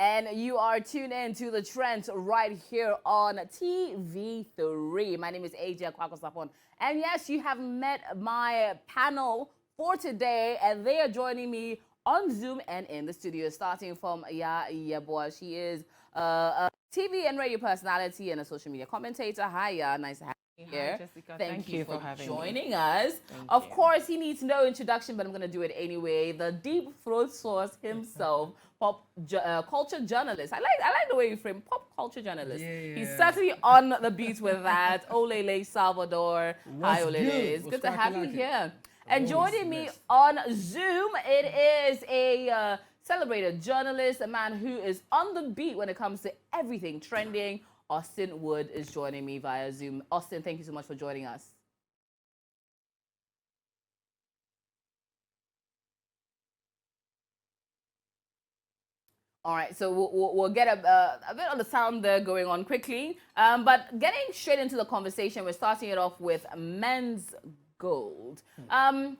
And you are tuned in to the trend right here on TV3. My name is AJ Kwakosapon. And yes, you have met my panel for today, and they are joining me on Zoom and in the studio, starting from Yeboah. She is a TV and radio personality and a social media commentator. Hi, nice to have you here. Hi, Jessica. Thank you for having joining me. us. Of course, he needs no introduction, but I'm going to do it anyway. The deep throat source himself, culture journalist. I like the way you frame pop culture journalist. Yeah. He's certainly on the beat with that. Olele Salvador. Hi, Olele. Good to have you here. And joining me on Zoom, it is a celebrated journalist, a man who is on the beat when it comes to everything trending. Austin Wood is joining me via Zoom. Austin, thank you so much for joining us. All right, so we'll get a bit of the sound there going on quickly. But getting straight into the conversation, we're starting it off with men's gold. A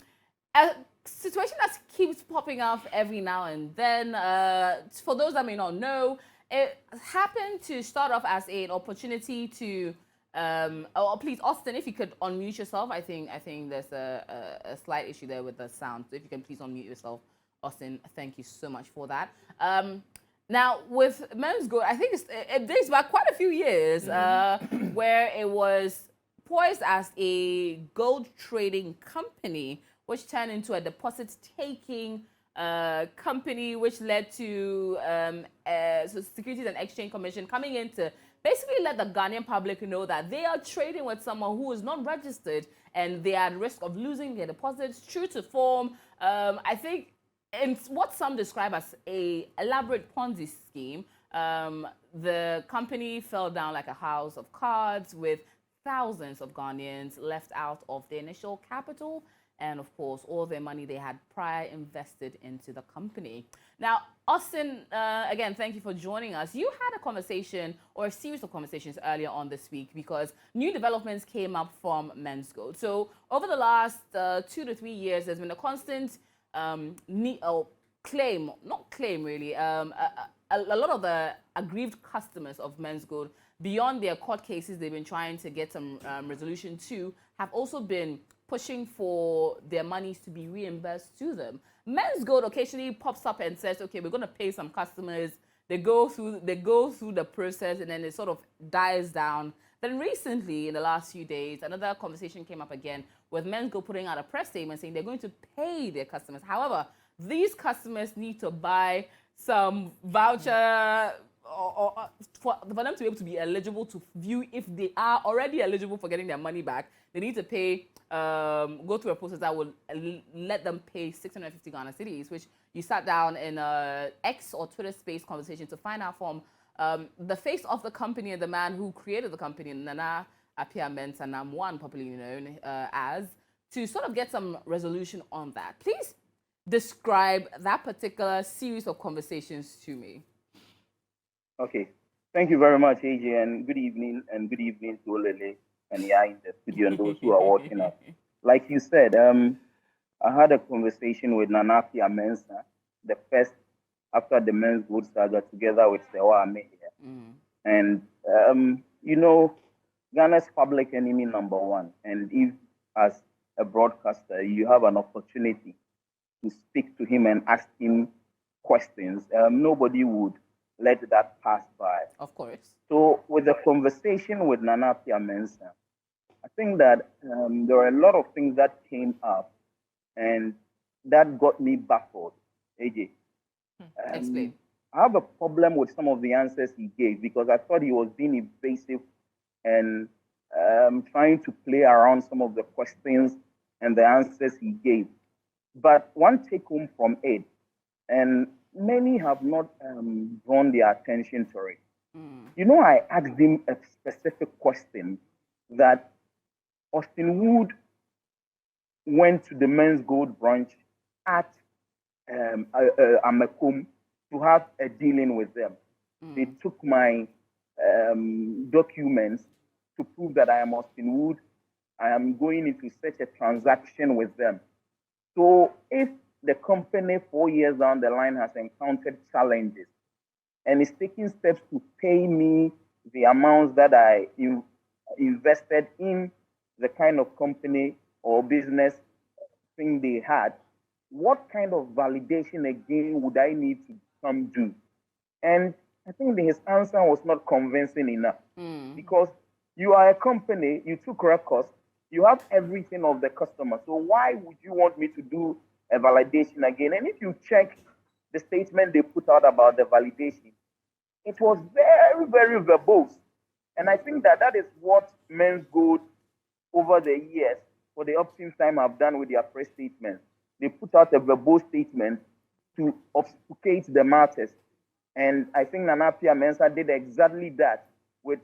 situation that keeps popping up every now and then. For those that may not know, it happened to start off as an opportunity to. Please, Austin, if you could unmute yourself. I think there's a slight issue there with the sound. So if you can please unmute yourself, Austin. Thank you so much for that. Now, with men's gold, I think it dates back quite a few years where it was poised as a gold trading company, which turned into a deposit-taking company, which led to so Securities and Exchange Commission coming in to basically let the Ghanaian public know that they are trading with someone who is not registered and they are at risk of losing their deposits. True to form, I think in what some describe as a elaborate Ponzi scheme, the company fell down like a house of cards with thousands of Ghanaians left out of the initial capital and, of course, all their money they had prior invested into the company. Now, Austin, again, thank you for joining us. You had a conversation or a series of conversations earlier on this week because new developments came up from Men's Gold. So over the last 2 to 3 years, there's been a constant claim, not claim really, a lot of the aggrieved customers of Men's Gold, beyond their court cases they've been trying to get some resolution to, have also been pushing for their monies to be reimbursed to them. Men's Gold occasionally pops up and says, okay, we're going to pay some customers. They go through the process and then it sort of dies down. Then recently, in the last few days, another conversation came up again with Men's Gold putting out a press statement saying they're going to pay their customers. However, these customers need to buy some voucher for them to be able to be eligible to view if they are already eligible for getting their money back. They need to pay, go through a process that will let them pay 650 Ghana cedis, which you sat down in a X or Twitter space conversation to find out from the face of the company and the man who created the company, Nana Appiah Mensah Nam1, popularly known as, to sort of get some resolution on that. Please describe that particular series of conversations to me. Okay. Thank you very much, AJ, and good evening to Olele and Yah in the studio and those who are watching us. Like you said, I had a conversation with Nana Appiah Mensah, the first after the Men's Gold saga, together with Sewa Ame here. And, you know, Ghana's public enemy #1. And if, as a broadcaster, you have an opportunity to speak to him and ask him questions, nobody would let that pass by. Of course. So with the conversation with Nana Appiah Mensah, I think that there are a lot of things that came up and that got me baffled, AJ. Explain. I have a problem with some of the answers he gave because I thought he was being evasive and trying to play around some of the questions and the answers he gave. But one take home from it, and many have not drawn their attention to it. You know, I asked him a specific question that Austin Wood went to the Men's Gold branch at Amakum to have a dealing with them. They took my documents to prove that I am Austin Wood. I am going into such a transaction with them. So if the company 4 years down the line has encountered challenges and is taking steps to pay me the amounts that I invested in the kind of company or business thing they had, what kind of validation again would I need to come do? And I think his answer was not convincing enough because you are a company, you took records, you have everything of the customer. So why would you want me to do a validation again? And if you check the statement they put out about the validation, it was very, very verbose. And I think that that is what Men's Gold over the years, for the opportune time, have done with their press statements. They put out a verbose statement to obfuscate the matters. And I think Nana Appiah Mensah did exactly that with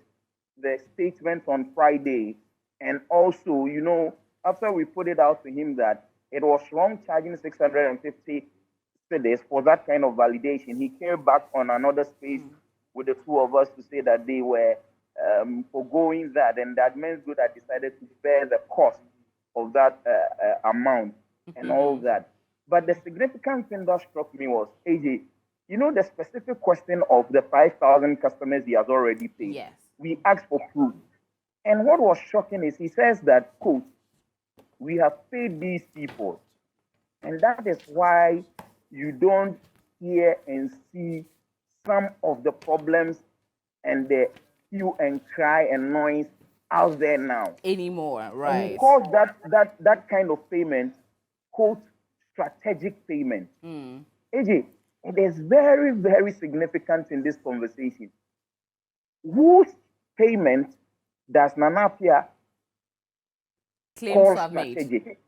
the statement on Friday. And also, you know, after we put it out to him that it was wrong charging 650 cedis for that kind of validation, he came back on another space with the two of us to say that they were foregoing that, and that Men's Good had decided to bear the cost of that amount and all that. But the significant thing that struck me was, AJ, you know, the specific question of the 5,000 customers he has already paid. Yes. We asked for proof. And what was shocking is he says that, quote, we have paid these people. And that is why you don't hear and see some of the problems and the hue and cry and noise out there now. Anymore, right. And he calls that kind of payment, quote, strategic payment. AJ, it is very, very significant in this conversation. Whose payment does Nana Appiah call strategic?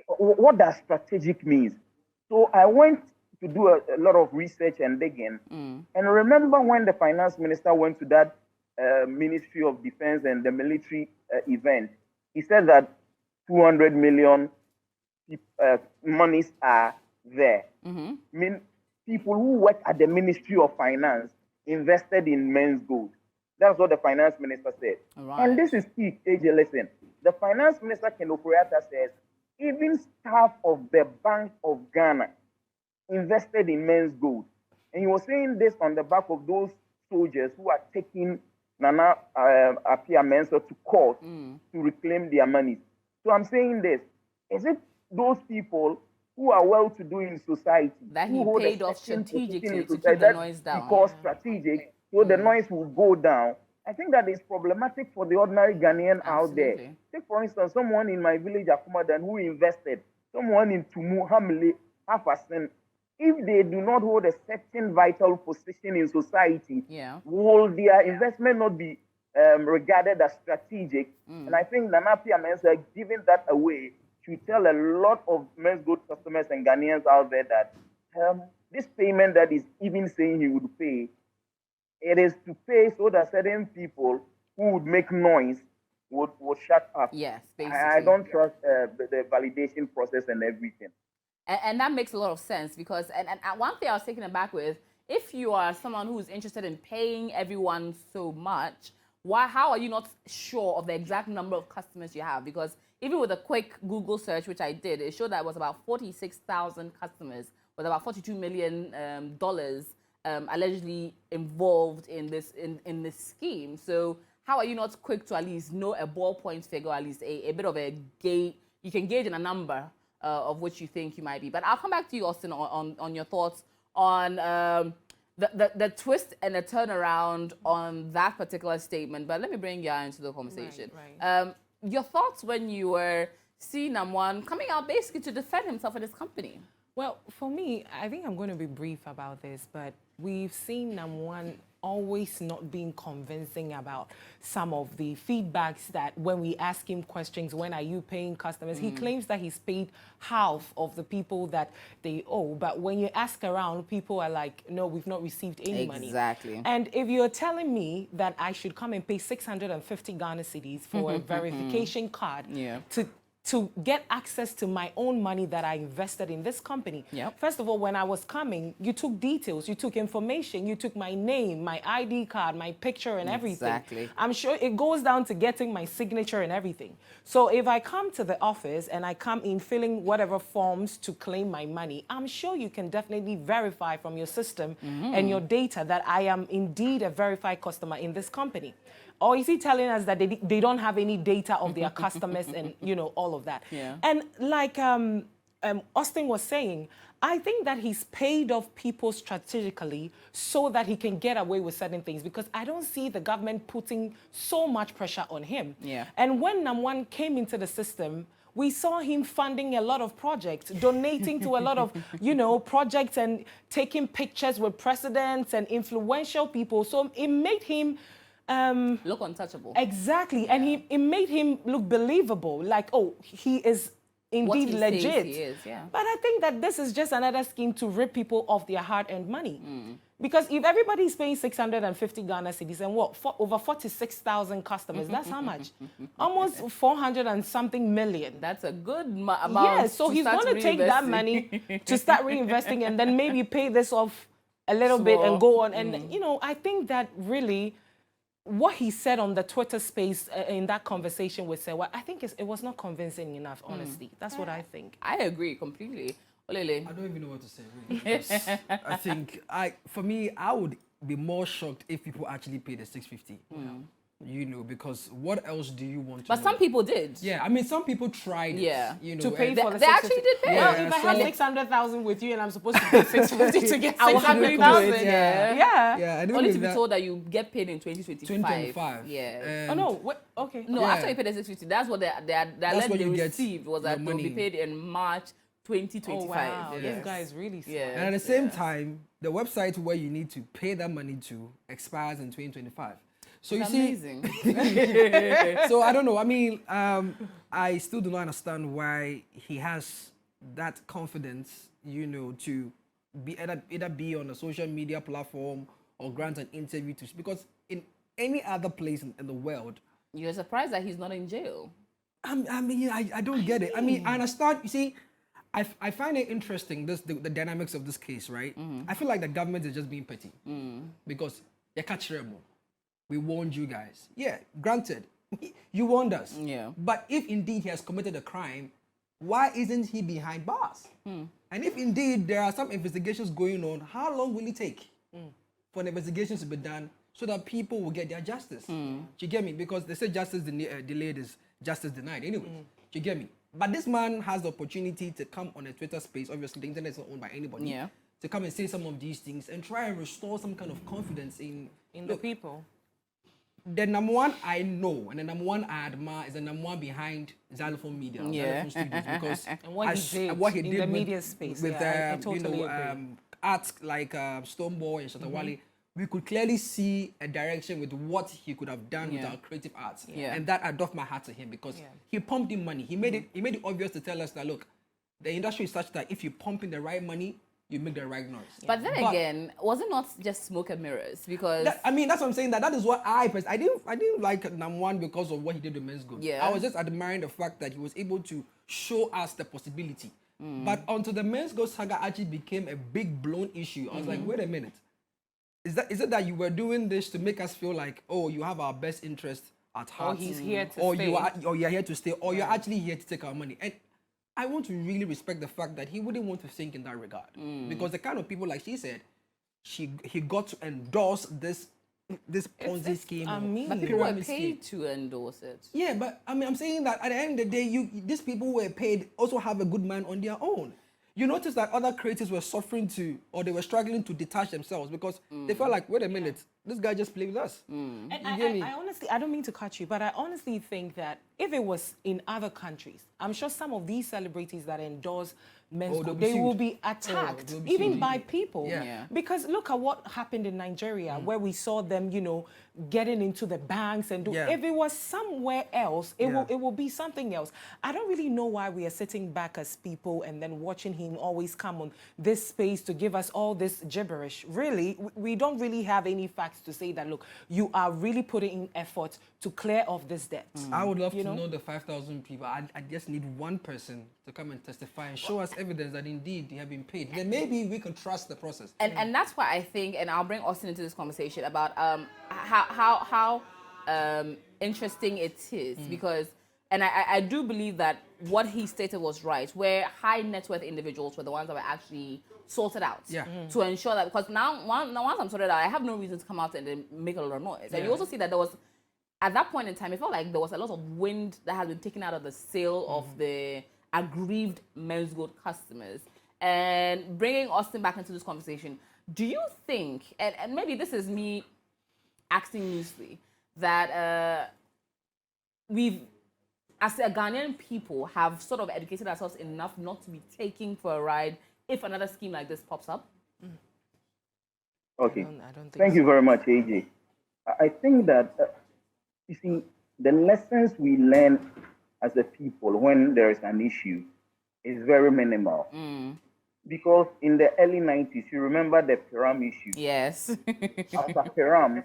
What does strategic mean? So I went to do a lot of research and digging. And remember when the finance minister went to that Ministry of Defense and the military event, he said that 200 million monies are there. I mean, people who work at the Ministry of Finance invested in Men's Gold. That's what the finance minister said. Right. And this is key, AJ, listen. The finance minister, Ken Ofori-Atta, says even staff of the Bank of Ghana invested in Men's Gold. And he was saying this on the back of those soldiers who are taking Nana Appiah Mensah to court to reclaim their money. So I'm saying this, is it those people who are well-to-do in society that he who paid off strategically to keep the noise down? Because strategic, so the noise will go down. I think that is problematic for the ordinary Ghanaian out there. Take, for instance, someone in my village, Akumadan, who invested, someone in Tumu, Hamle, Hafasen. If they do not hold a certain vital position in society, will their investment not be regarded as strategic? And I think Nana Appiah Mensah giving that away should tell a lot of Men's Gold customers and Ghanaians out there that this payment that is even saying he would pay, it is to pay so that certain people who would make noise would shut up. Yes, basically. I don't trust the validation process and everything. And that makes a lot of sense because, and one thing I was taken aback with, if you are someone who's interested in paying everyone so much, how are you not sure of the exact number of customers you have? Because even with a quick Google search, which I did, it showed that it was about 46,000 customers with about $42 million allegedly involved in this scheme. So how are you not quick to at least know a ballpoint figure, at least a bit of a gauge? You can gauge in a number of which you think you might be. But I'll come back to you, Austin, on your thoughts on the twist and the turnaround on that particular statement. But let me bring you into the conversation. Right. Your thoughts when you were seeing Namwan coming out basically to defend himself and his company? Well, for me, I think I'm going to be brief about this, but we've seen Namwan always not being convincing about some of the feedbacks that when we ask him questions, when are you paying customers, he claims that he's paid half of the people that they owe. But when you ask around, people are like, no, we've not received any money. Exactly. And if you're telling me that I should come and pay 650 Ghana cedis for a verification card to to get access to my own money that I invested in this company. Yep. First of all, when I was coming, you took details, you took information, you took my name, my ID card, my picture and everything. Exactly. I'm sure it goes down to getting my signature and everything. So if I come to the office and I come in filling whatever forms to claim my money, I'm sure you can definitely verify from your system and your data that I am indeed a verified customer in this company. Or is he telling us that they don't have any data of their customers and, you know, all of that? Yeah. And like Austin was saying, I think that he's paid off people strategically so that he can get away with certain things, because I don't see the government putting so much pressure on him. Yeah. And when Nam1 came into the system, we saw him funding a lot of projects, donating to a lot of, you know, projects and taking pictures with presidents and influential people. So it made him Look untouchable. exactly, and it made him look believable. Like, oh, he is indeed he says legit. he is, yeah. But I think that this is just another scheme to rip people of their hard-earned money. Because if everybody is paying 650 Ghana cedis and over 46,000 customers, that's how much? Almost 400 and something million. That's a good amount. Yeah, so to he's start going to take that reinvesting. money to start reinvesting and then maybe pay this off a little bit and go on. And, you know, I think that really what he said on the Twitter space in that conversation with Sewa, I think it was not convincing enough, honestly. That's what I think. I agree completely. Olele. I don't even know what to say, really. because I think, for me, I would be more shocked if people actually pay the 650. You know, because what else do you want to But know? some people did. Yeah, I mean, some people tried it. Yeah. You know, To pay and for the They actually 650. did pay. Well, Yeah, if I had so- 600,000 with you and I'm supposed to pay 650 to get I will 600,000. do it, Yeah. yeah, and Only even to be that- told that you get paid in 2025. 2025. Yeah. Oh, no. Wait, okay. No, Yeah. after you pay the 650, that's what they what you get received was that your they'll be money. paid in March 2025. Oh, wow. Yes. This guy is really smart. Yeah. And at the same time, the website where you need to pay that money to expires in 2025. So you It's see, amazing. so I don't know. I mean, I still do not understand why he has that confidence, you know, to be either be on a social media platform or grant an interview to, because in any other place in the world, You're surprised that he's not in jail. I don't get it. I mean, I understand. You see, I find it interesting, the dynamics of this case, right? I feel like the government is just being petty because you catch them. We warned you guys. Yeah, granted, you warned us. Yeah. But if indeed he has committed a crime, why isn't he behind bars? And if indeed there are some investigations going on, how long will it take for the investigations to be done so that people will get their justice? Do you get me? Because they say justice delayed is justice denied. Anyway, do you get me? But this man has the opportunity to come on a Twitter space. Obviously, the internet is not owned by anybody. Yeah. To come and say some of these things and try and restore some kind of confidence in The people. the number one I know and the number one I admire is the number one behind Xylophone Media, Yeah. Xylophone Studios, because And what he did in the media space, with yeah, I totally you know, agree. arts like Stonebwoy and Shatawale, we could clearly see a direction with what he could have done with Yeah. our creative arts, Yeah. and that I doff my hat to him because he pumped in money. He made it obvious to tell us that look, the industry is such that if you pump in the right money, you make the right noise. But then again, was it not just smoke and mirrors? Because I mean, that's what I'm saying. That is what I didn't like Nam1 because of what he did with Men's Gold. Yeah. I was just admiring the fact that he was able to show us the possibility. But until the Men's Gold saga actually became a big blown issue, I was like, wait a minute. Is it that you were doing this to make us feel like, oh, you have our best interest at heart, he's here to or stay. you're here to stay, or you're actually here to take our money? And I want to really respect the fact that he wouldn't want to think in that regard, because the kind of people, like she said, he got to endorse this Ponzi scheme. I mean, but people were pyramid scheme. paid to endorse it. Yeah, but I mean, I'm saying that at the end of the day, these people who were paid also have a good mind on their own. You notice that other creators were suffering to, or they were struggling to detach themselves because they felt like, wait a minute, this guy just played with us. And You get me? I honestly, I don't mean to cut you, but I honestly think that if it was in other countries, I'm sure some of these celebrities that endorse Men's they'll Gold, be they will sued. be attacked, they'll be even sued. by people. Yeah. Yeah. Because look at what happened in Nigeria, where we saw them, you know, getting into the banks and do. Yeah. If it was somewhere else, it Yeah. will be something else. I don't really know why we are sitting back as people and then watching him always come on this space to give us all this gibberish. Really, we don't really have any facts to say that, look, you are really putting in effort to clear off this debt. I would love You to don't know the 5,000 people. I just need one person to come and testify and show us evidence that indeed they have been paid. Then maybe we can trust the process. And that's why I think, and I'll bring Austin into this conversation about how interesting it is because, and I do believe that what he stated was right, where high net worth individuals were the ones that were actually sorted out to ensure that, because now once I'm sorted out, I have no reason to come out and then make a lot of noise. And you also see that there was, at that point in time, it felt like there was a lot of wind that had been taken out of the sail of the aggrieved Men's Gold customers. And bringing Austin back into this conversation, do you think, and maybe this is me asking loosely, that we've, as a Ghanaian people, have sort of educated ourselves enough not to be taking for a ride if another scheme like this pops up? Okay. I don't think Thank you very much, AJ. I think that, you see, the lessons we learn as a people when there is an issue is very minimal. Because in the early 90s, you remember the Piram issue. Yes. After Piram,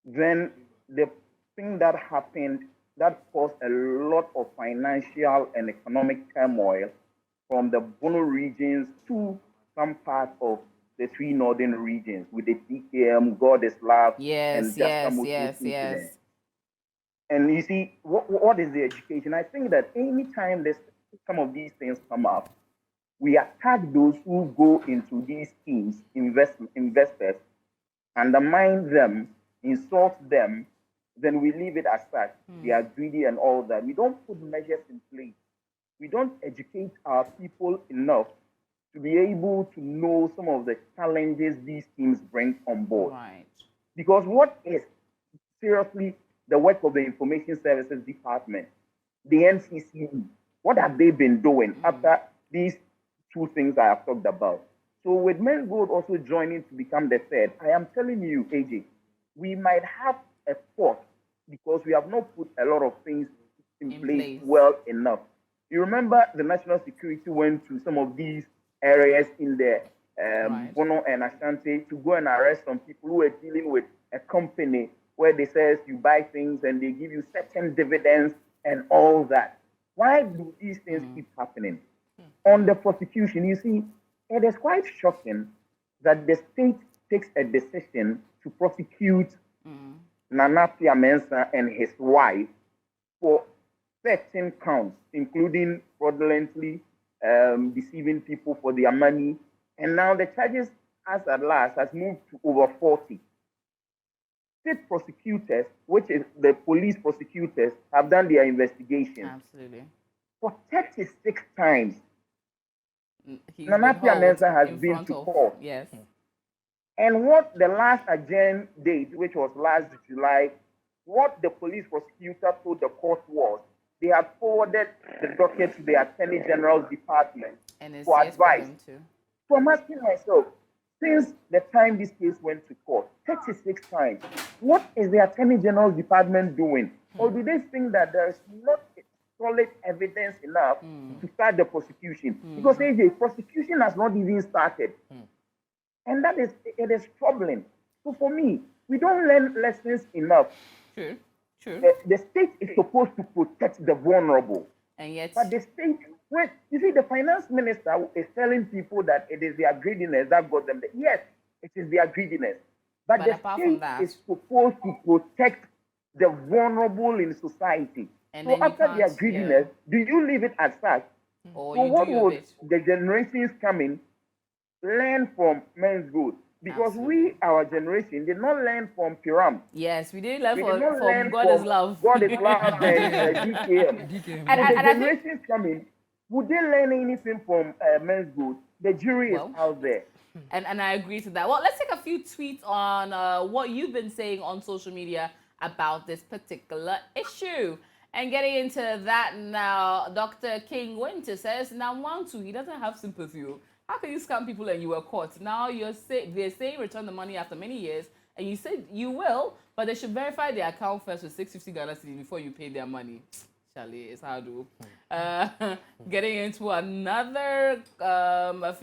then the thing that happened that caused a lot of financial and economic turmoil from the Bono regions to some parts of the three northern regions with the DKM, God is Love, and yes. And you see, what is the education? I think that anytime some of these things come up, we attack those who go into these schemes, investors, undermine them, insult them, then we leave it as such. They are greedy and all that. We don't put measures in place. We don't educate our people enough to be able to know some of the challenges these schemes bring on board. Right. Because what is seriously the work of the Information Services Department, the NCCE? What have they been doing after these two things I have talked about? So with Men's Gold also joining to become the third, I am telling you, AJ, we might have a fourth because we have not put a lot of things in place well enough. You remember the national security went to some of these areas in the Bono and Ashanti to go and arrest some people who were dealing with a company where they says you buy things and they give you certain dividends and all that. Why do these things keep happening? On the prosecution, you see, it is quite shocking that the state takes a decision to prosecute Nana Mensah and his wife for 13 counts, including fraudulently deceiving people for their money. And now the charges, as at last, has moved to over 40. State prosecutors, which is the police prosecutors, have done their investigation. Absolutely. For 36 times, Nana Mensah has been to court. Yes. And what the last adjourned date, which was last July, what the police prosecutor told the court was they had forwarded the docket to the Attorney General's department for advice. So I'm asking myself, since the time this case went to court, 36 times, what is the Attorney General's department doing? Or do they think that there is not solid evidence enough to start the prosecution? Because AJ, prosecution has not even started. And it is troubling. So for me, we don't learn lessons enough. True. The state is supposed to protect the vulnerable. And yet, but the state, well, you see, the finance minister is telling people that it is their greediness that got them there. Yes, it is their greediness. But the state is supposed to protect the vulnerable in society. And so after their greediness, do you leave it as such? Or so what would the generations coming learn from Men's Gold? Because our generation, did not learn from Piram. Yes, we didn't learn from God is Love. God is Love and DKM. And the generations coming, would they learn anything from Men's Gold? The jury is out there. And I agree to that. Well, let's take a few tweets on what you've been saying on social media about this particular issue. And getting into that now, Dr. King Winter says, now he doesn't have sympathy. How can you scam people and you were caught? Now they're saying return the money after many years, and you said you will, but they should verify their account first with 650 Ghana cedis before you pay their money. Charlie, it's hard to. Getting into another, a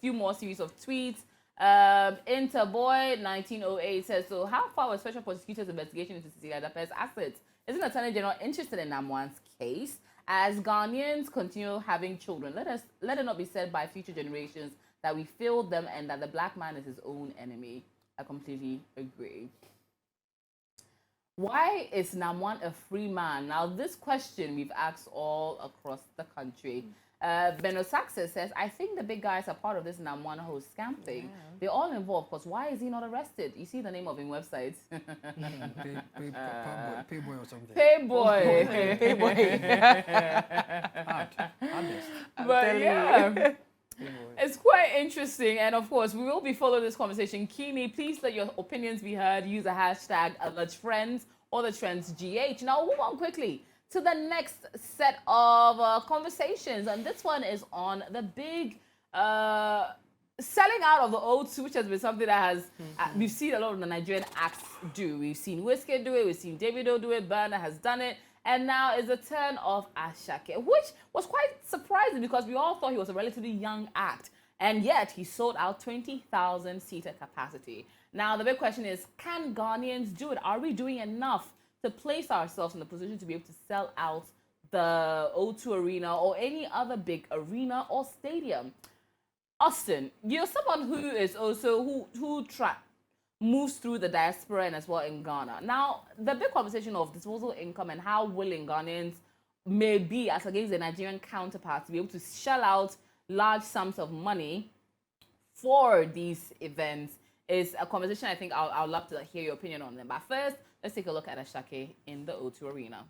few more series of tweets. Interboy 1908 says, so how far was special prosecutors' investigation into Cecilia Dape's assets? Isn't Attorney General interested in Namwan's case? As Ghanaians continue having children, let it not be said by future generations that we failed them and that the black man is his own enemy. I completely agree. Why is Namwan a free man? Now, this question we've asked all across the country. Beno Saxe says, I think the big guys are part of this Namwan host scam thing. Yeah. They're all involved, because why is he not arrested? You see the name of him websites. Payboy or something. Payboy. But yeah. It's quite interesting, and of course, we will be following this conversation keenly. Please let your opinions be heard. Use the hashtag #AlertFriends or the Trends GH. Now, we'll move on quickly to the next set of conversations, and this one is on the big selling out of the O2, which has been something that has we've seen a lot of the Nigerian acts do. We've seen Wizkid do it, we've seen Davido do it, Burna has done it. And now is the turn of Asake, which was quite surprising because we all thought he was a relatively young act. And yet he sold out 20,000 seater capacity. Now the big question is, can Ghanaians do it? Are we doing enough to place ourselves in the position to be able to sell out the O2 Arena or any other big arena or stadium? Austin, you're someone who is also, who moves through the diaspora and as well in Ghana. Now, the big conversation of disposable income and how willing Ghanaians may be as against their Nigerian counterparts to be able to shell out large sums of money for these events is a conversation I think I'd love to hear your opinion on them. But first, let's take a look at Asake in the O2 Arena.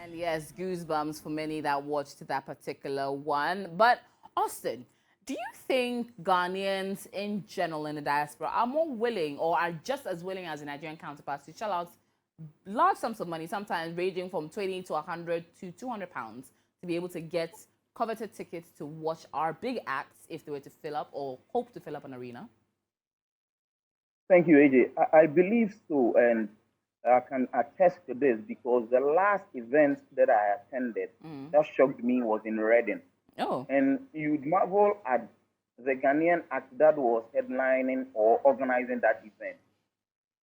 And yes, goosebumps for many that watched that particular one. But Austin, do you think Ghanaians in general in the diaspora are more willing or are just as willing as the Nigerian counterparts to shell out large sums of money, sometimes ranging from 20 to 100 to 200 pounds, to be able to get coveted tickets to watch our big acts if they were to fill up or hope to fill up an arena? Thank you, AJ. I believe so, and I can attest to this because the last event that I attended that shocked me was in Reading. Oh. And you'd marvel at the Ghanaian act that was headlining or organizing that event.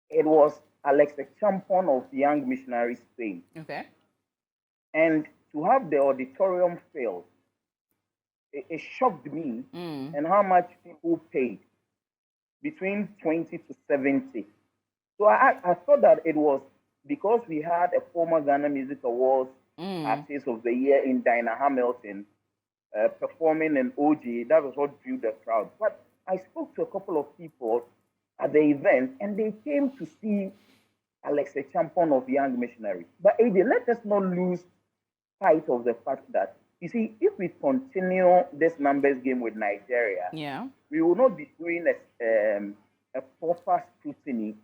It was Alex Champon of Young Missionary Spain. Okay. And to have the auditorium filled, it shocked me and how much people paid, between 20 to 70. So I thought that it was because we had a former Ghana Music Awards Artist of the Year in Dinah Hamilton performing in OG, that was what drew the crowd. But I spoke to a couple of people at the event and they came to see Alex Champon of Young Missionary. But AJ, let us not lose sight of the fact that, you see, if we continue this numbers game with Nigeria, we will not be doing a proper scrutiny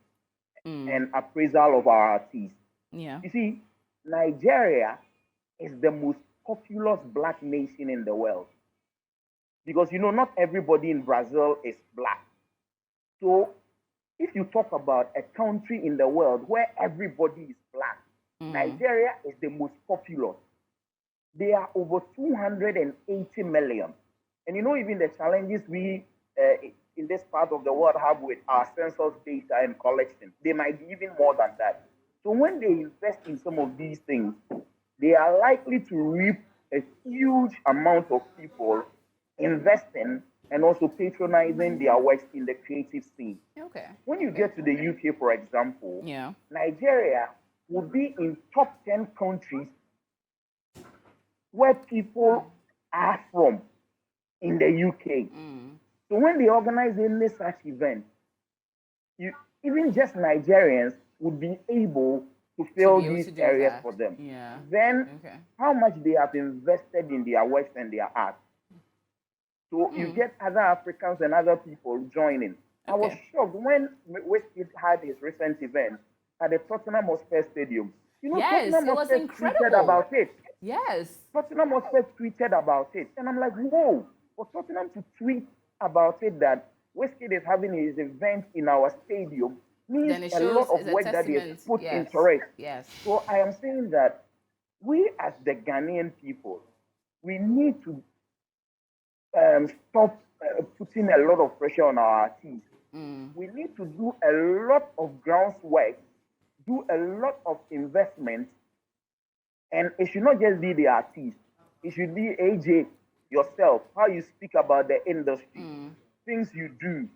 and appraisal of our artists. Yeah. You see, Nigeria is the most populous black nation in the world. Because, you know, not everybody in Brazil is black. So if you talk about a country in the world where everybody is black, Nigeria is the most populous. There are over 280 million. And you know, even the challenges we in this part of the world have with our census data and collection, they might be even more than that. So when they invest in some of these things, they are likely to reap a huge amount of people investing and also patronizing their works in the creative scene. Okay. When you get to the UK, for example, Nigeria will be in top 10 countries where people are from in the UK. So when they organize any such event, even just Nigerians would be able to fill these areas for them. Then how much they have invested in their works and their art. So you get other Africans and other people joining. I was Okay. shocked when Westgate had his recent event at the Tottenham Hotspur Stadium. You know, Yes, Tottenham it was Hotspur tweeted incredible. about it. Yes. Tottenham Hotspur tweeted about it. And I'm like, whoa, for Tottenham to tweet about it that Westgate is having his event in our stadium means Then it a shows lot of it's a work that they testament. put Yes. into it. Yes. So I am saying that we as the Ghanaian people, we need to stop putting a lot of pressure on our artists. We need to do a lot of groundwork, do a lot of investment, and it should not just be the artist. It should be AJ, yourself, how you speak about the industry, things you do,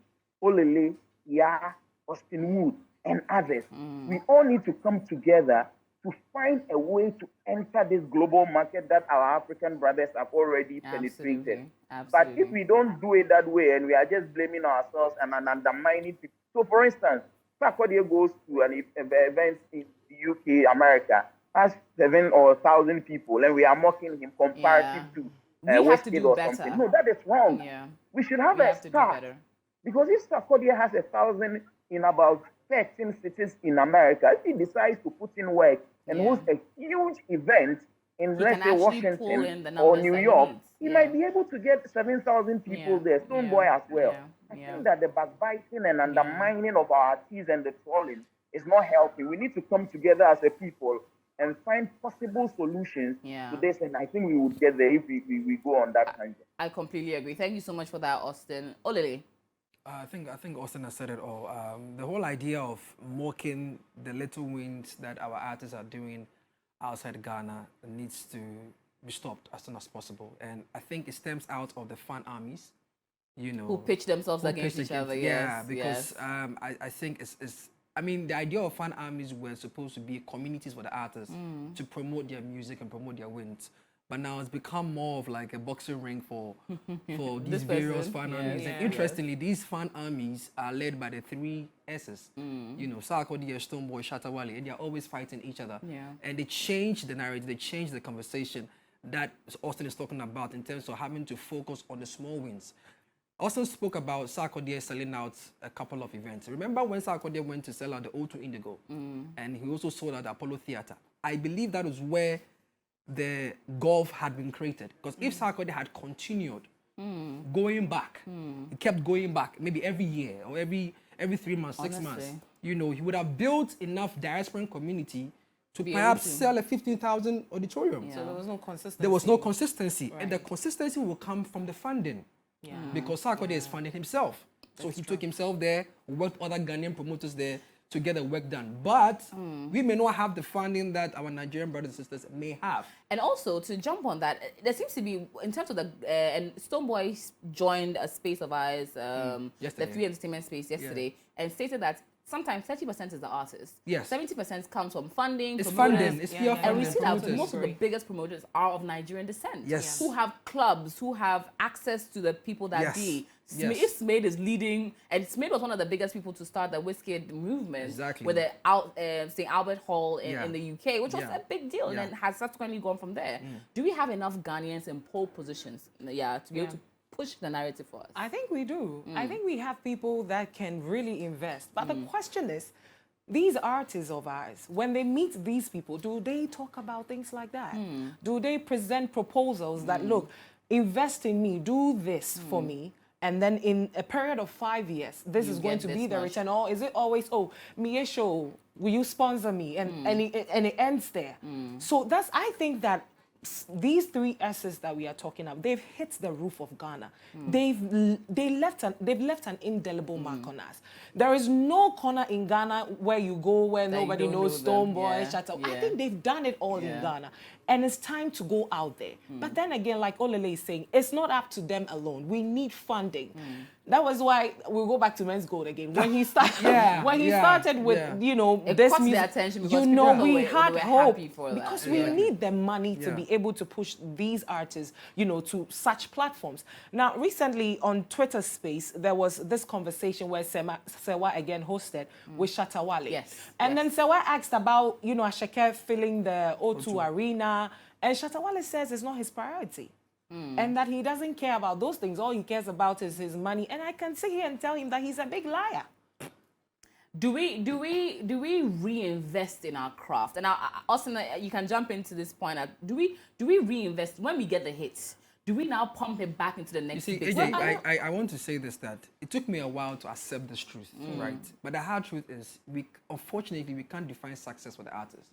Olele, Ya, Austin Wood, and others. We all need to come together to find a way to enter this global market that our African brothers have already penetrated. But if we don't do it that way and we are just blaming ourselves and undermining people. So, for instance, Sarkodie goes to an event in the UK, America, has 7 or 1,000 people, and we are mocking him comparative to We have to Westgate do or better. something. No, that is wrong. Yeah. We should have We a have to do start. better. Because if Sarkodie has 1,000 in about 13 cities in America, if he decides to put in work and host a huge event in, He let's can say, actually pull in Washington the or numbers New that he York, needs. he Yeah. might be able to get 7,000 people there, Stoneboy as well. I Yeah. think that the backbiting and undermining of our artists and the trolling is not helping. We need to come together as a people and find possible solutions to this, and I think we would get there if we go on that tangent. I completely agree. Thank you so much for that, Austin. Olele. I think Austin has said it all. The whole idea of mocking the little wins that our artists are doing outside Ghana needs to be stopped as soon as possible. And I think it stems out of the fan armies, you know, Who pitch themselves who against pitch each other. Yeah, Yes. because yes. I think it's I mean, the idea of fan armies were supposed to be communities for the artists to promote their music and promote their wins. But now it's become more of like a boxing ring for these various person, fan yes, armies. yes. And interestingly, these fan armies are led by the 3 S's. You know, Sarkodie, Stoneboy, Shatawale, and they're always fighting each other. Yeah. And they change the narrative, they change the conversation that Austin is talking about in terms of having to focus on the small wins. Austin spoke about Sarkodie selling out a couple of events. Remember when Sarkodie went to sell out the O2 Indigo? And he also sold out the Apollo Theatre. I believe that was where the gulf had been created. Because if Sarkodie had continued going back, he kept going back, maybe every year or every 3 months, 6 months, Honestly. you know, he would have built enough diasporan community to be perhaps able to. sell a 15,000 auditorium. Yeah. So there was no consistency. There was no consistency, and the Right. consistency will come from the funding. Yeah. Because Sarkodie is funding himself. So he took himself there, worked with other Ghanaian promoters there to get the work done. But we may not have the funding that our Nigerian brothers and sisters may have. And also to jump on that, there seems to be in terms of the and Stoneboy joined a space of ours, the Yesterday. Free Entertainment space yesterday, and stated that sometimes 30% is the artist. Yes. 70% comes from funding. It's promoters. funding, it's pure yeah. And we funding. see that promoters. most of the biggest promoters are of Nigerian descent. Yes. Who have clubs, who have access to the people that Yes. be. Yes. If Smade is leading, and Smade was one of the biggest people to start the Wizkid movement Exactly. with the St. Albert Hall in the UK, which was Yeah. a big deal, Yeah. and has subsequently gone from there. Do we have enough Ghanaians in pole positions, to be able to push the narrative for us? I think we do. I think we have people that can really invest. But the question is, these artists of ours, when they meet these people, do they talk about things like that? Do they present proposals that, look, invest in me, do this for me, and then in a period of 5 years, this is going get to this be the much. return? Or is it always, oh, Mie Show, will you sponsor me? And it ends there. So I think that these 3 S's that we are talking about, they've hit the roof of Ghana. They've left an indelible mark on us. There is no corner in Ghana where you go where That you nobody don't knows know them. Stoneboy, Yeah, Shatta. I yeah. think they've done it all in Yeah. Ghana. And it's time to go out there. But then again, like Olele is saying, it's not up to them alone. We need funding. That was why we'll go back to Men's Gold again. When he started, started with, It this caught their music, attention because you people know, were- we they had were hope happy for that. because we need the money to Yeah. be able to push these artists, to such platforms. Now, recently on Twitter Space, there was this conversation where Sewa again hosted with Shatawale. Yes, And yes. then Sewa asked about, Ashake filling the O2 arena, and Shatawale says it's not his priority. and that he doesn't care about those things. All he cares about is his money. And I can sit here and tell him that he's a big liar. Do we reinvest in our craft? And Austin, you can jump into this point. Do we reinvest when we get the hits? Do we now pump it back into the You next? see, big AJ, one? I want to say this, that it took me a while to accept this truth, right? But the hard truth is, unfortunately, we can't define success for the artist.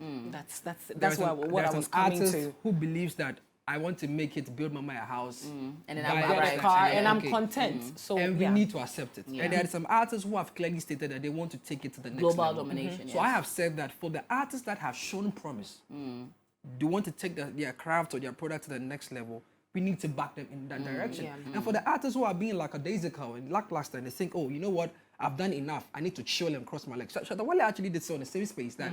That's what I was coming artist to. who believes that I want to make it, build Mama a house, And then buy I'm a right. Get a car, and I'm okay. content. So And we yeah. need to accept it. Yeah. And there are some artists who have clearly stated that they want to take it to the next Global level. domination. So I have said that for the artists that have shown promise, they want to take their craft or their product to the next level, we need to back them in that direction. And for the artists who are being lackadaisical and lackluster and they think, oh, you know what, I've done enough, I need to chill and cross my legs. Shatta Wale actually did so in a safe space that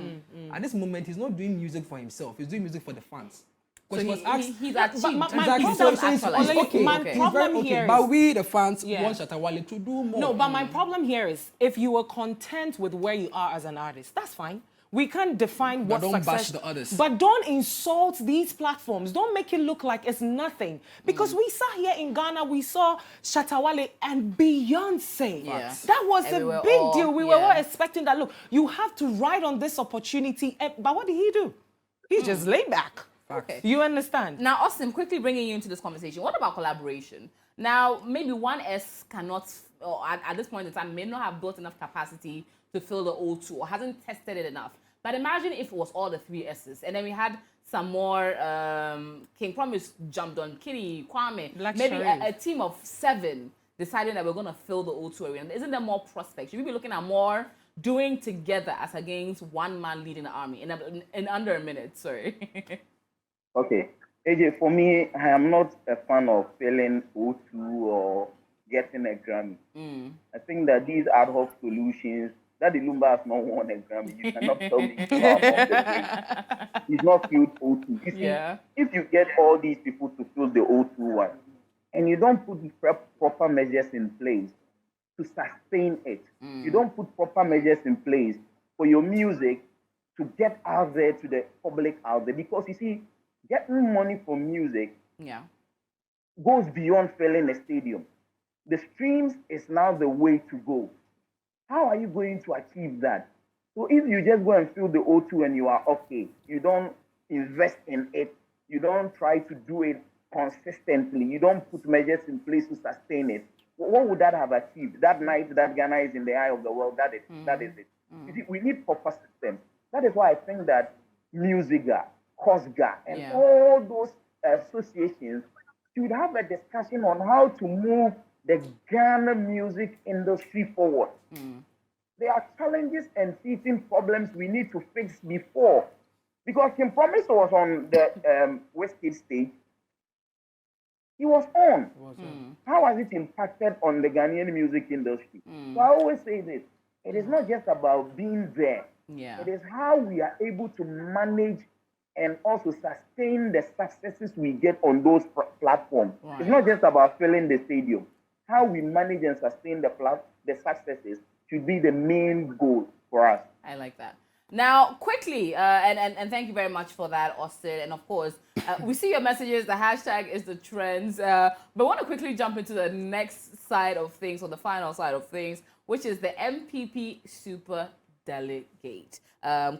at this moment he's not doing music for himself, he's doing music for the fans. So Because he was asked, he's achieved. my exactly, problem- so it's actualized. okay. My He's problem very okay. here But is- we, the fans, Yeah. want Shatta Wale to do more. No, but my problem here is if you were content with where you are as an artist, that's fine. We can't define But what don't success. bash the others. But don't insult these platforms. Don't make it look like it's nothing. Because we saw here in Ghana, we saw Shatta Wale and Beyonce. Yeah. That was And we a were big all- deal. We were yeah. all expecting that. Look, you have to ride on this opportunity. But what did he do? He just laid back. Okay. You understand? Now, Austin, quickly bringing you into this conversation. What about collaboration? Now, maybe 1S cannot, or at this point in time, may not have built enough capacity to fill the O2 or hasn't tested it enough. But imagine if it was all the 3 S's and then we had some more, King Promise jumped on, Kitty, Kwame, Black maybe Sharif. a team of 7 deciding that we're going to fill the O2 arena. Isn't there more prospects? Should we be looking at more doing together as against one man leading the army in under a minute? Sorry. Okay. AJ, for me, I am not a fan of filling O2 or getting a Grammy. I think that these ad hoc solutions, that the Lumba has not won a Grammy, you cannot tell me you are on the way. He's not filled O2. You see, Yeah. if you get all these people to fill the O2 one, and you don't put the proper measures in place to sustain it, you don't put proper measures in place for your music to get out there to the public out there, because you see, getting money from music Yeah. goes beyond filling a stadium. The streams is now the way to go. How are you going to achieve that? So if you just go and fill the O2 and you are okay, you don't invest in it, you don't try to do it consistently, you don't put measures in place to sustain it, what would that have achieved? That night that Ghana is in the eye of the world, that is it. You see, we need proper systems. That is why I think that Musiga, COSGA, and Yeah. all those associations should have a discussion on how to move the Ghana music industry forward. There are challenges and teething problems we need to fix before. Because Kim Promise was on the Wizkid stage, he was on. How has it impacted on the Ghanaian music industry? So I always say this, it is not just about being there. Yeah. It is how we are able to manage and also sustain the successes we get on those platforms. Right. It's not just about filling the stadium. How we manage and sustain the successes should be the main goal for us. I like that. Now, quickly, and thank you very much for that, Austin. And of course, we see your messages. The hashtag is the trends. But I want to quickly jump into the next side of things, or the final side of things, which is the MPP Super Delegate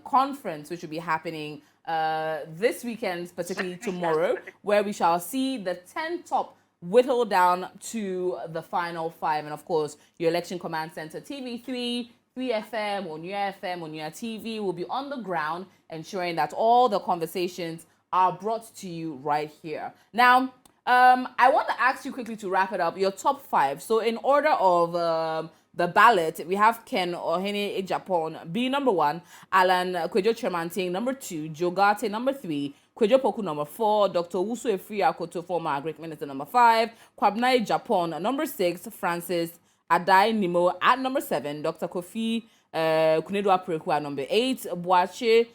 conference, which will be happening this weekend, particularly tomorrow, where we shall see the 10 top whittled down to the final 5. And of course, your election command center, TV3, 3FM, Onuya FM, Onuya TV will be on the ground, ensuring that all the conversations are brought to you right here. Now, I want to ask you quickly to wrap it up, your top 5. So in order of the ballot, we have Ken Ohene Ejapon be number 1, Alan Kwejo Tremanting number 2, Jogate number 3, Kwejo Poku number 4, Dr. Wusu Efri Akoto, former Agric Minister, number 5, Kwabnai Japon number 6, Francis Adai Nimo at number 7, Dr. Kofi Kunedu Apreku at number 8, Boache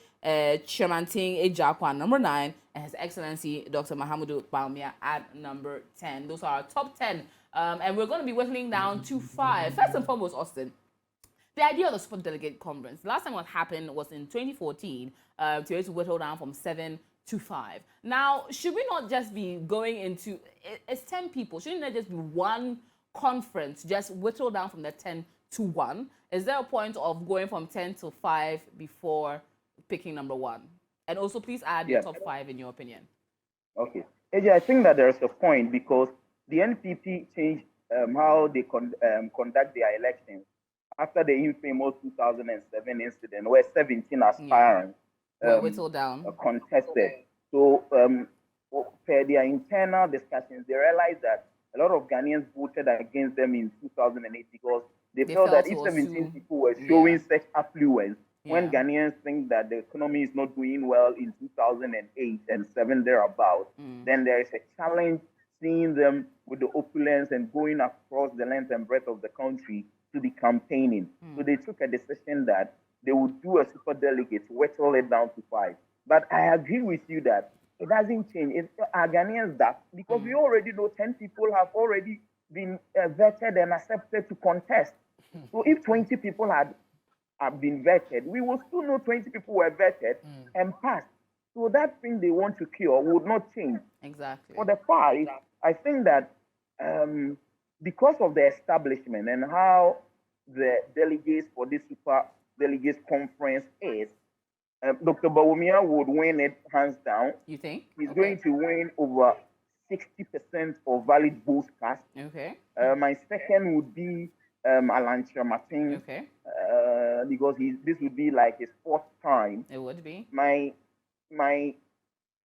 Tremanting Ejakwa number 9, and His Excellency Dr. Mahamudu Bawumia at number 10. Those are our top 10. And we're going to be whittling down to 5. First and foremost, Austin, the idea of the Super Delegate Conference. The last time what happened was in 2014, to whittle down from 7 to 5. Now, should we not just be going into, it's 10 people, shouldn't there just be one conference, just whittle down from the 10 to 1? Is there a point of going from 10 to 5 before picking number 1? And also, please add your top 5 in your opinion. Okay. AJ, I think that there's a point because the NPP changed how they conduct their elections after the infamous 2007 incident where 17 aspirants whittled down contested. So, per their internal discussions, they realized that a lot of Ghanaians voted against them in 2008 because they felt that if 17 people were showing such affluence, when Ghanaians think that the economy is not doing well in 2008 and 7 thereabout, then there is a challenge seeing them with the opulence and going across the length and breadth of the country to be campaigning. So they took a decision that they would do a super delegate, whittle it down to 5. But I agree with you that it doesn't change. Are Ghanaians that? Because we already know 10 people have already been vetted and accepted to contest. So if 20 people have been vetted, we will still know 20 people were vetted and passed. So that thing they want to cure would not change. Exactly. For the 5, I think that because of the establishment and how the delegates for this super delegates conference is, Dr. Bawumia would win it hands down. You think? He's going to win over 60% of valid votes cast. Okay. My second would be Alan Martin. Okay. Because this would be like his 4th time. It would be. My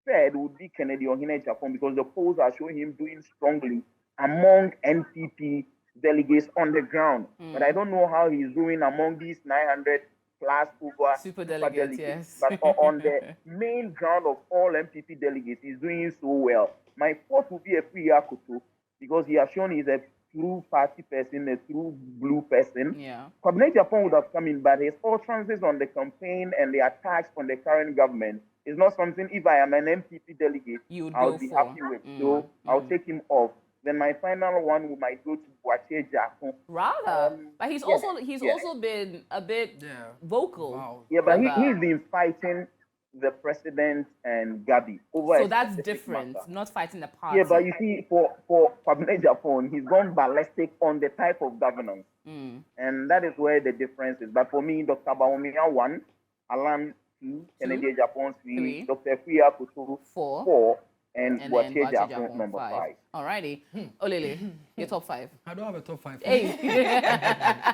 third would be Kennedy Ohene Japan because the polls are showing him doing strongly among NPP delegates on the ground. But I don't know how he's doing among these 900 plus over super delegates, yes. But on the main ground of all MPP delegates, he's doing so well. My 4th would be a free Akutu because he has shown he's a true party person, a true blue person. Yeah. Cabinet Japan would have come in, but his utterances on the campaign and the attacks on the current government is not something, if I am an MPP delegate, I'll be happy with. So I'll take him off. Then my final one might go to Boakye Jackson. Rather, but he's also been a bit vocal. Wow. Yeah, but he's been fighting the president and Gabi over. So that's different, not fighting the party. Yeah, but you see, for Cabinet Japan, he's gone ballistic on the type of governance, and that is where the difference is. But for me, Dr. Bawumia 1, Alan 2, Kennedy Japan 3, Dr. Fia Kutu 4. And Boakye Jackson number 5. Alrighty. Olele, your top 5. I don't have a top 5. Hey.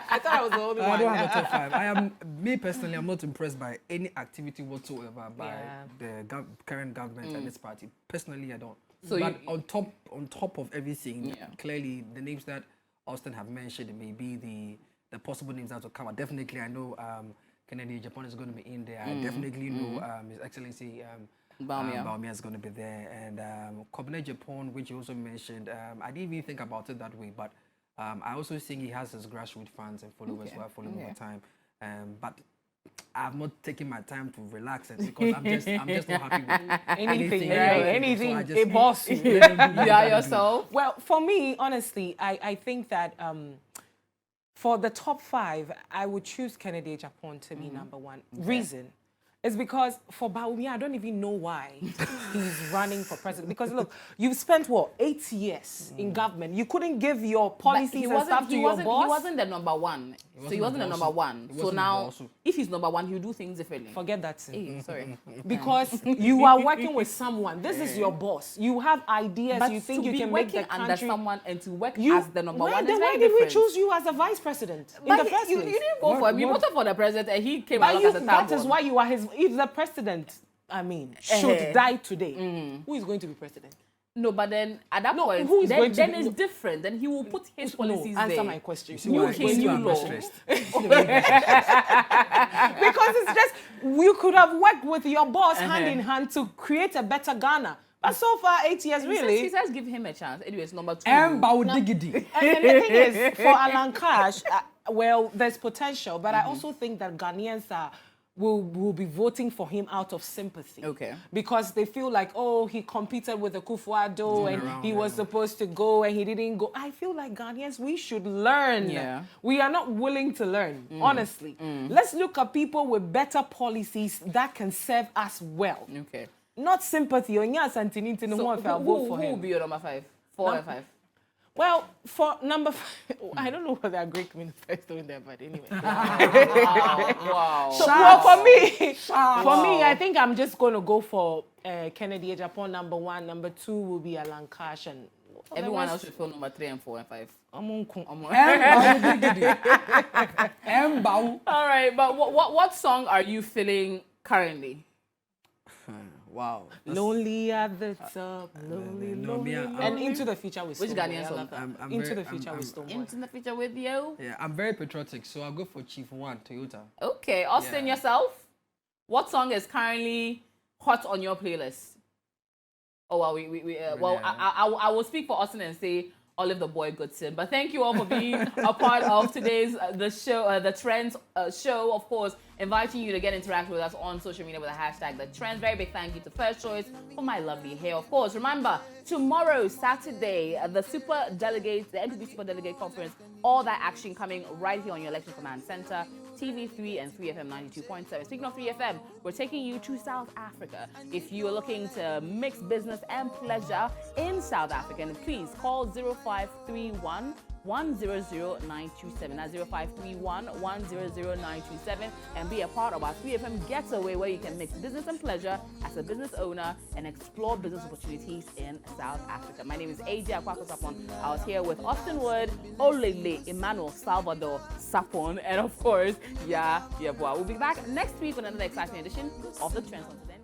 I thought I was the only one. I don't have a top 5. Me personally, I'm not impressed by any activity whatsoever by the current government and its party. Personally, I don't. So but on top of everything, clearly the names that Austin have mentioned, maybe the possible names that will come out. Definitely, I know Kennedy Japan is going to be in there. I definitely know His Excellency Bawumia is going to be there, and Cabinet Japan, which you also mentioned. I didn't even think about it that way, but I also think he has his grassroots fans and followers who are following over time. But I've not taken my time to relax it because I'm just not happy with anything. So a boss. You are yourself. Well, for me, honestly, I think that for the top 5, I would choose Kennedy Japan to be number 1. Reason is because for Bawumia, I don't even know why he's running for president. Because look, you've spent 8 years in government. You couldn't give your policies and stuff to your boss. He wasn't the number 1. So he wasn't the number 1. So now, if he's number 1, he'll do things differently. Forget that. Hey, sorry. Because you are working with someone. This is your boss. You have ideas. But you think to you be can make working the under country. someone and to work as the number 1 is Then very why did we different. choose you as a vice president in But the first you place? didn't go for him. You voted for the president and he came But along as a that town is board. why you are his. If the president, should die today, who is going to be president? No, but then at that point, who is going to then be- it's different. Then he will put his policies answer there. my question. See New why king, you are new law. stressed. Because it's just you could have worked with your boss hand in hand to create a better Ghana. But so far, 8 years really. He says give him a chance. Anyways, number 2. And Bawudigidi. And the thing is, for Alan Cash, well, there's potential, but I also think that Ghanaians will be voting for him out of sympathy. Okay. Because they feel like, oh, he competed with the Kufuor and he was supposed to go and he didn't go. I feel like Ghanaians, we should learn. Yeah. We are not willing to learn, honestly. Let's look at people with better policies that can serve us well. Okay. not sympathy. On your santini to know if I'll vote for who will him. be your number 5? 4 and 5. Well, for number 5, I don't know whether Greek manifesto in there, but anyway. Wow. So, well, for me, I think I'm just going to go for Kennedy Ejapon number 1. Number 2 will be Alan Cash, and Everyone else should fill number 3 and 4 and 5. All right, but what song are you feeling currently? Wow. Lonely at the top, lonely, no, lonely, me, and Into the Future with Which Stonebwoy. Ghanaian I song? love that. I'm Into very- the Future I'm- with Stonebwoy. Into the future with you. Yeah, I'm very patriotic, so I'll go for Chief 1, Toyota. Okay, Austin, Yeah. yourself. What song is currently hot on your playlist? Oh well, I will speak for Austin and say Olive the Boy Goodson. But thank you all for being a part of today's the show, the Trends show. Of course, inviting you to get interact with us on social media with the hashtag the Trends. Very big thank you to First Choice for my lovely hair. Of course, remember tomorrow, Saturday, the Super Delegate, the MPP Super Delegate Conference. All that action coming right here on your Election Command Center, TV3 and 3FM 92.7. Speaking of 3FM, we're taking you to South Africa. If you are looking to mix business and pleasure in South Africa, please call 0531 100-927. That's 0531 100-927 and be a part of our 3FM Getaway, where you can mix business and pleasure as a business owner and explore business opportunities in South Africa. My name is AJ Akwako Sapon. I was here with Austin Wood, Olele, Emmanuel Salvador Sapon, and of course, Yeboah. We'll be back next week with another exciting edition of The Trends on Today.